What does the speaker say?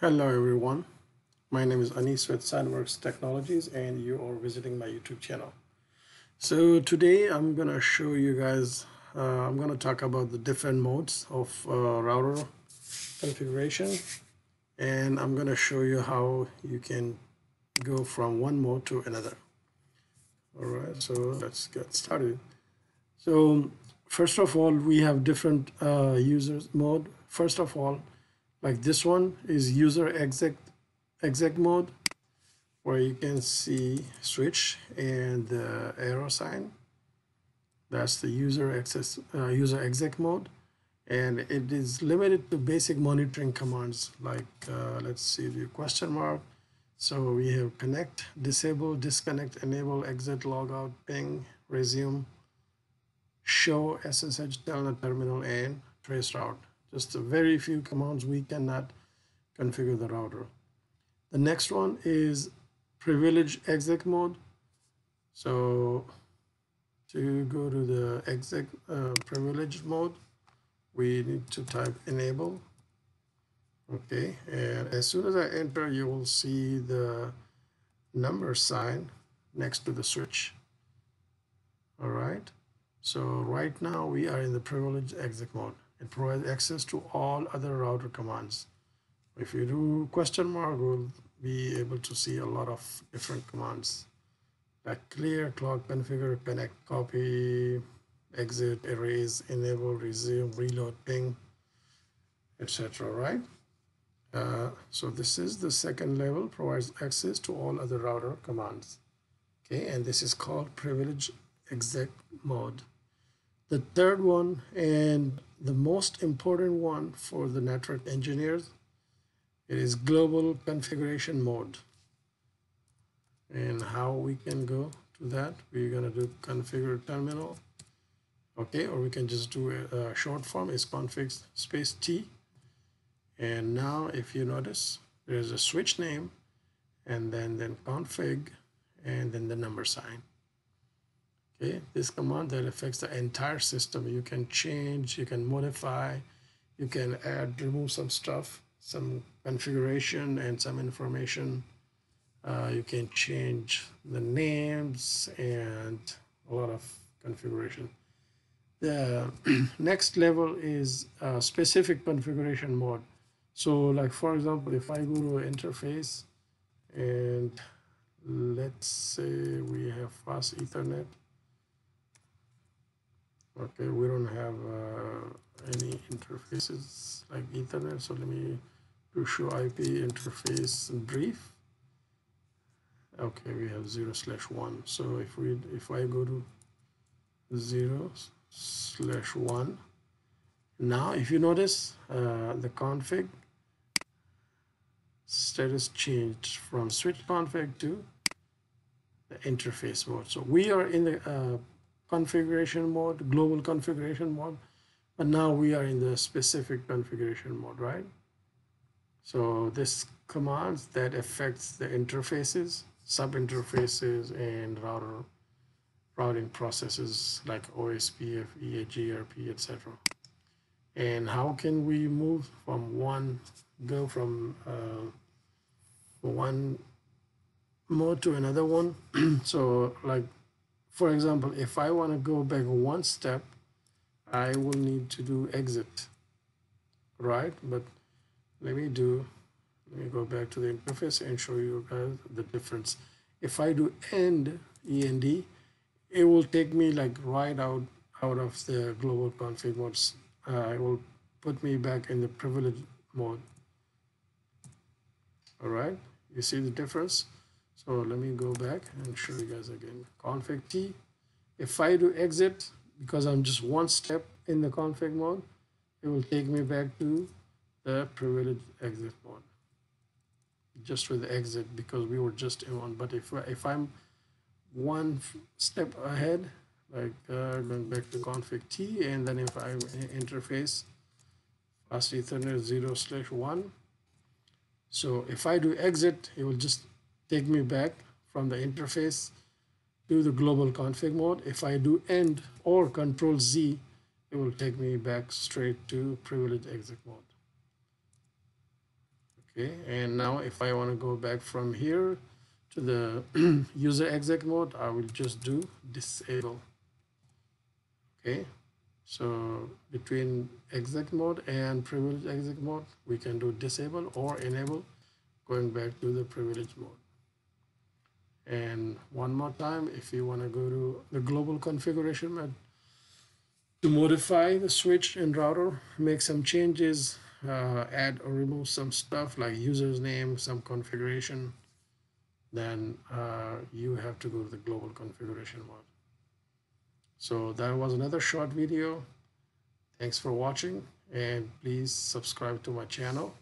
Hello everyone, my name is Anis with CyneWorX Technologies and you are visiting my YouTube channel. So today I'm going to show you guys, I'm going to talk about the different modes of router configuration, and I'm going to show you how you can go from one mode to another. Alright, so let's get started. So first of all, we have different users mode. First of all, like this one is user exec mode, where you can see switch and the arrow sign. That's the user exec mode, and it is limited to basic monitoring commands like let's see the question mark. So we have connect, disable, disconnect, enable, exit, logout, ping, resume, show, SSH, telnet terminal, and trace route. Just a very few commands. We cannot configure the router. The next one is privilege exec mode. So to go to the exec privilege mode, we need to type enable. Okay, and as soon as I enter, you will see the number sign next to the switch. All right, so right now we are in the privilege exec mode. It provides access to all other router commands. If you do question mark, we'll be able to see a lot of different commands like clear, clock, configure, connect, copy, exit, erase, enable, resume, reload, ping, etc. Right? So this is the second level, provides access to all other router commands. Okay, and this is called privilege exec mode. The third one, and the most important one for the network engineers, it is global configuration mode. And how we can go to that, we're going to do configure terminal. Okay, or we can just do a short form is config space T. And now if you notice, there's a switch name and then config and then the number sign. Okay, this command that affects the entire system. You can change, you can modify, you can add, remove some stuff, some configuration and some information. You can change the names and a lot of configuration. The next level is specific configuration mode. So like for example, if I go to interface and let's say we have fast Ethernet. Okay, we don't have any interfaces like Ethernet. So let me do show IP interface brief. Okay, we have 0/1. So if I go to 0/1, now if you notice the config status changed from switch config to the interface mode. So we are in the configuration mode, global configuration mode, but now we are in the specific configuration mode, right? So this commands that affects the interfaces, sub-interfaces, and routing processes like OSPF, EAGRP, etc. And how can we move from one mode to another one? So like, for example, if I want to go back one step, I will need to do exit, right? But let me go back to the interface and show you guys the difference. If I do end, END, it will take me like right out of the global config modes. It will put me back in the privilege mode. All right, you see the difference? So let me go back and show you guys again. Config T. If I do exit, because I'm just one step in the config mode, it will take me back to the privilege exit mode. Just with the exit, because we were just in one. But if I'm one step ahead, like going back to config T, and then if I interface fast Ethernet 0/1, so if I do exit, it will just take me back from the interface to the global config mode. If I do end or control Z, it will take me back straight to privilege exit mode. Okay, and now if I want to go back from here to the user exec mode, I will just do disable. Okay, so between exec mode and privilege exec mode, we can do disable or enable, going back to the privilege mode. And one more time, if you want to go to the global configuration mode to modify the switch and router, make some changes, add or remove some stuff like user's name, some configuration, then you have to go to the global configuration mode. So that was another short video. Thanks for watching, and please subscribe to my channel.